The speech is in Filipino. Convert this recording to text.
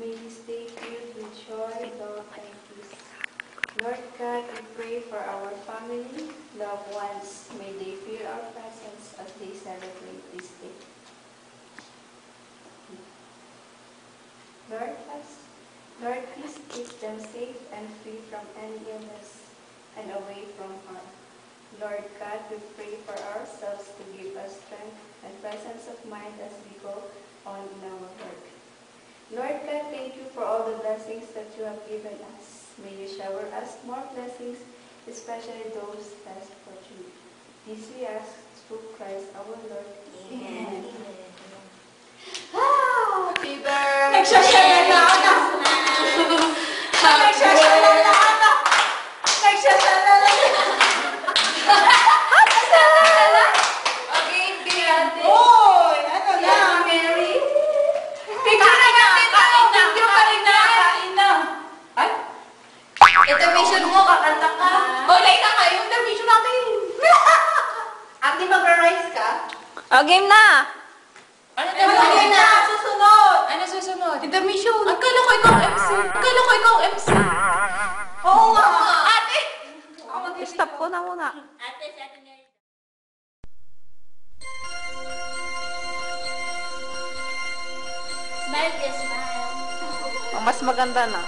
may this day filled with joy, love, and peace. Lord God, we pray for our family, loved ones. May they feel our presence as they celebrate this day. Lord, please keep them safe and free from any illness and away from harm. Lord God, we pray for ourselves to give us strength and presence of mind as we go on in our work. Lord God, thank you for all the blessings that you have given us. May you shower us more blessings, especially those less fortunate. This we ask through Christ our Lord. Amen. Happy birthday! Nagsashalala na! Nagsashalala na! Nagsashalala na! Okay, Bianca. Oy! Ano na? Mary. Picture na natin na! Video pa rin na! Kain na! Ay? Intermission mo, kakanta ka. Oh, like na kayo! Intermission natin! Ate, mag-rise ka? O, game na! Ano Ano na? Susunod! Ano susunod? Intermission! Akala ko ikaw MC. Akala ko ikaw MC. Oo nga! Ate! Stop ko na muna. Ate, sa atin ngayon. Smile, yes, smile. Mas maganda na.